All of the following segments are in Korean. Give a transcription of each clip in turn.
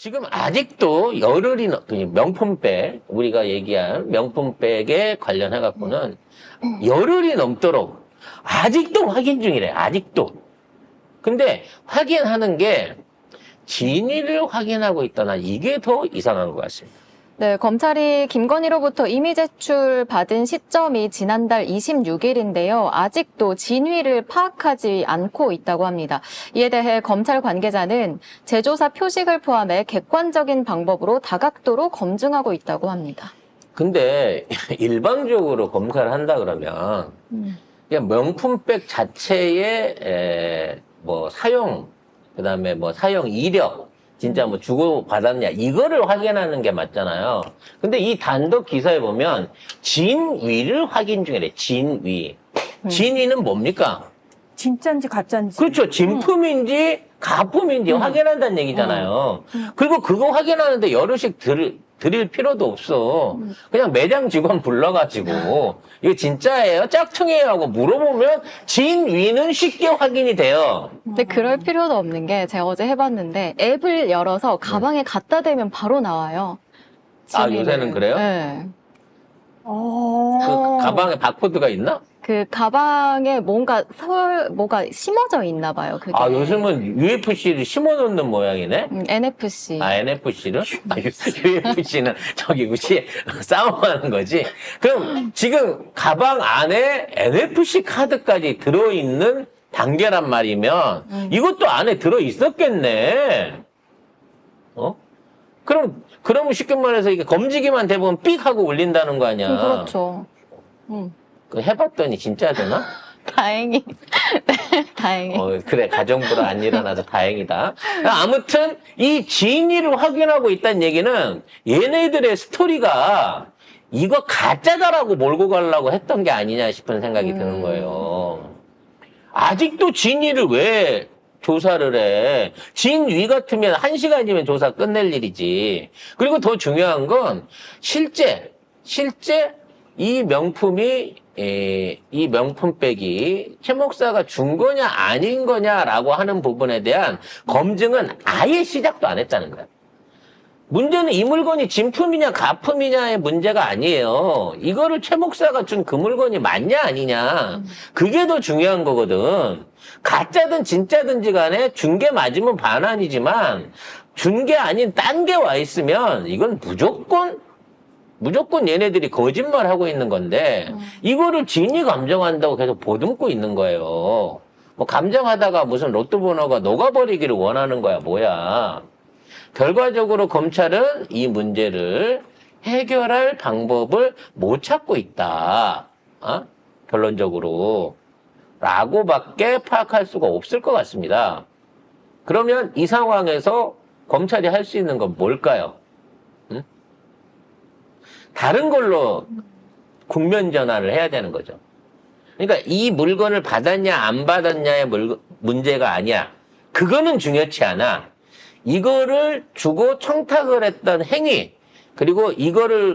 지금 아직도 열흘이 명품백, 우리가 얘기한 명품백에 관련해갖고는 열흘이 넘도록 아직도 확인 중이래, 아직도. 근데 확인하는 게 진위를 확인하고 있다나 이게 더 이상한 것 같습니다. 네, 검찰이 김건희로부터 이미 제출받은 시점이 지난달 26일인데요. 아직도 진위를 파악하지 않고 있다고 합니다. 이에 대해 검찰 관계자는 재조사 표식을 포함해 객관적인 방법으로 다각도로 검증하고 있다고 합니다. 근데 일방적으로 검사를 한다 그러면 그냥 명품백 자체의 뭐 사용, 그다음에 뭐 사용 이력, 진짜 뭐 주고 받았냐 이거를 확인하는 게 맞잖아요. 근데 이 단독 기사에 보면 진위를 확인 중이래. 진위. 진위는 뭡니까? 진짜인지 가짜인지. 그렇죠. 진품인지 가품인지 확인한다는 얘기잖아요. 그리고 그거 확인하는데 여럿씩 드릴 필요도 없어. 그냥 매장 직원 불러가지고 이거 진짜예요? 짝퉁이에요? 하고 물어보면 진위는 쉽게 확인이 돼요. 근데 그럴 필요도 없는 게 제가 어제 해봤는데 앱을 열어서 가방에 갖다 대면 바로 나와요. 아, 진위를. 요새는 그래요? 네. 그 가방에 바코드가 있나? 그 가방에 뭐가 심어져 있나 봐요. 그게. 아, 요즘은 UFC를 심어놓는 모양이네? NFC. 아, NFC를? 아, UFC는 저기 우리 싸움하는 거지. 그럼 지금 가방 안에 NFC 카드까지 들어있는 단계란 말이면 이것도 안에 들어있었겠네. 어? 그러면 쉽게 말해서 이게 검지기만 대보면 삑 하고 울린다는 거 아니야. 그렇죠. 그 해봤더니 진짜 되나? 다행히. 네, 다행히. 그래, 가정부로 안 일어나서 다행이다. 아무튼, 이 진위를 확인하고 있다는 얘기는 얘네들의 스토리가 이거 가짜다라고 몰고 가려고 했던 게 아니냐 싶은 생각이 드는 거예요. 아직도 진위를 왜 조사를 해? 진위 같으면 1시간이면 조사 끝낼 일이지. 그리고 더 중요한 건 실제 이 명품이 이 명품백이 최 목사가 준 거냐 아닌 거냐라고 하는 부분에 대한 검증은 아예 시작도 안 했다는 거야. 문제는 이 물건이 진품이냐 가품이냐의 문제가 아니에요. 이거를 최 목사가 준 그 물건이 맞냐 아니냐. 그게 더 중요한 거거든. 가짜든 진짜든지 간에 준 게 맞으면 반환이지만 준 게 아닌 딴 게 와 있으면 이건 무조건 얘네들이 거짓말하고 있는 건데 이거를 진위 감정한다고 계속 보듬고 있는 거예요. 뭐 감정하다가 무슨 로또 번호가 녹아버리기를 원하는 거야 뭐야. 결과적으로 검찰은 이 문제를 해결할 방법을 못 찾고 있다. 결론적으로. 라고밖에 파악할 수가 없을 것 같습니다. 그러면 이 상황에서 검찰이 할 수 있는 건 뭘까요? 다른 걸로 국면 전환을 해야 되는 거죠. 그러니까 이 물건을 받았냐 안 받았냐의 문제가 아니야. 그거는 중요치 않아. 이거를 주고 청탁을 했던 행위, 그리고 이거를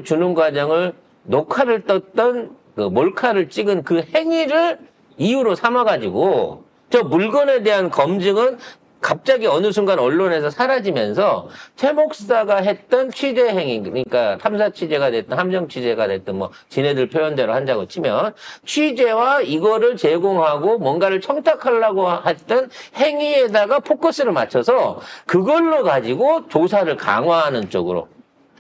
주는 과정을 녹화를 떴던 그 몰카를 찍은 그 행위를 이유로 삼아가지고 저 물건에 대한 검증은 갑자기 어느 순간 언론에서 사라지면서 최 목사가 했던 취재 행위, 그러니까 탐사 취재가 됐든 함정 취재가 됐든 뭐 지네들 표현대로 한다고 치면 취재와 이거를 제공하고 뭔가를 청탁하려고 했던 행위에다가 포커스를 맞춰서 그걸로 가지고 조사를 강화하는 쪽으로.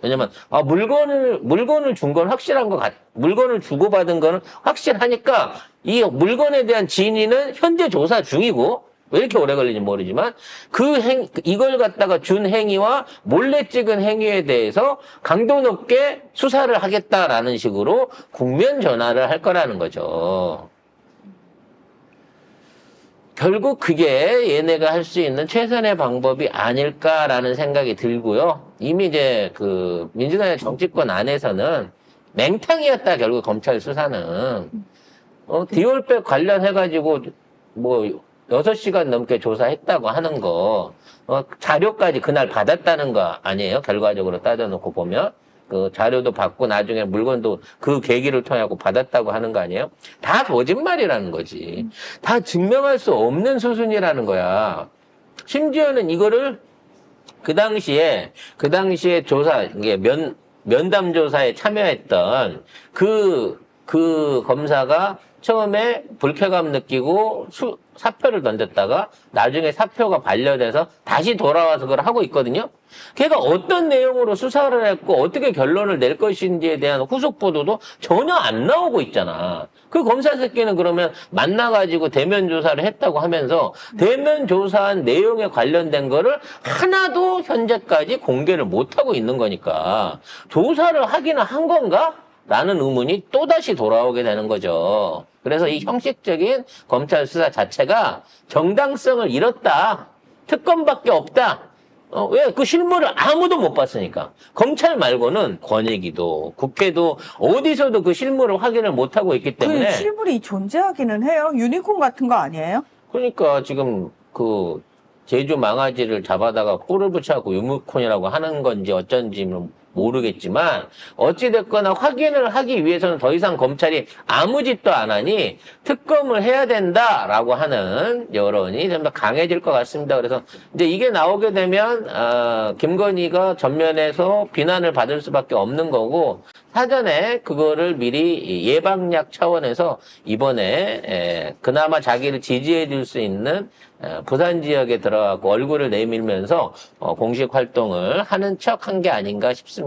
왜냐면 물건을 준 건 확실한 것 물건을 주고받은 거는 확실하니까 이 물건에 대한 진위는 현재 조사 중이고 왜 이렇게 오래 걸리는지 모르지만 이걸 갖다가 준 행위와 몰래 찍은 행위에 대해서 강도 높게 수사를 하겠다라는 식으로 국면 전환을 할 거라는 거죠. 결국 그게 얘네가 할 수 있는 최선의 방법이 아닐까라는 생각이 들고요. 이미 이제 그 민주당의 정치권 안에서는 맹탕이었다, 결국 검찰 수사는. 디올백 관련해가지고 뭐 6시간 넘게 조사했다고 하는 거, 자료까지 그날 받았다는 거 아니에요? 결과적으로 따져놓고 보면. 그 자료도 받고 나중에 물건도 그 계기를 통하고 받았다고 하는 거 아니에요? 다 거짓말이라는 거지. 다 증명할 수 없는 수순이라는 거야. 심지어는 이거를 그 당시에 조사, 이게 면담 조사에 참여했던 그 검사가 처음에 불쾌감 느끼고 사표를 던졌다가 나중에 사표가 반려돼서 다시 돌아와서 그걸 하고 있거든요. 걔가 어떤 내용으로 수사를 했고 어떻게 결론을 낼 것인지에 대한 후속 보도도 전혀 안 나오고 있잖아. 그 검사 새끼는 그러면 만나가지고 대면 조사를 했다고 하면서 대면 조사한 내용에 관련된 거를 하나도 현재까지 공개를 못하고 있는 거니까 조사를 하기는 한 건가? 라는 의문이 또다시 돌아오게 되는 거죠. 그래서 이 형식적인 검찰 수사 자체가 정당성을 잃었다. 특검밖에 없다. 왜? 그 실물을 아무도 못 봤으니까. 검찰 말고는 권익위도 국회도 어디서도 그 실물을 확인을 못하고 있기 때문에. 그 실물이 존재하기는 해요. 유니콘 같은 거 아니에요? 그러니까 지금 그 제주 망아지를 잡아다가 뿔을 붙여갖고 유니콘이라고 하는 건지 어쩐지는 모르겠지만 어찌됐거나 확인을 하기 위해서는 더 이상 검찰이 아무 짓도 안 하니 특검을 해야 된다라고 하는 여론이 좀 더 강해질 것 같습니다. 그래서 이제 이게 나오게 되면 김건희가 전면에서 비난을 받을 수밖에 없는 거고 사전에 그거를 미리 예방약 차원에서 이번에 그나마 자기를 지지해 줄 수 있는 부산 지역에 들어가고 얼굴을 내밀면서 공식 활동을 하는 척 한 게 아닌가 싶습니다.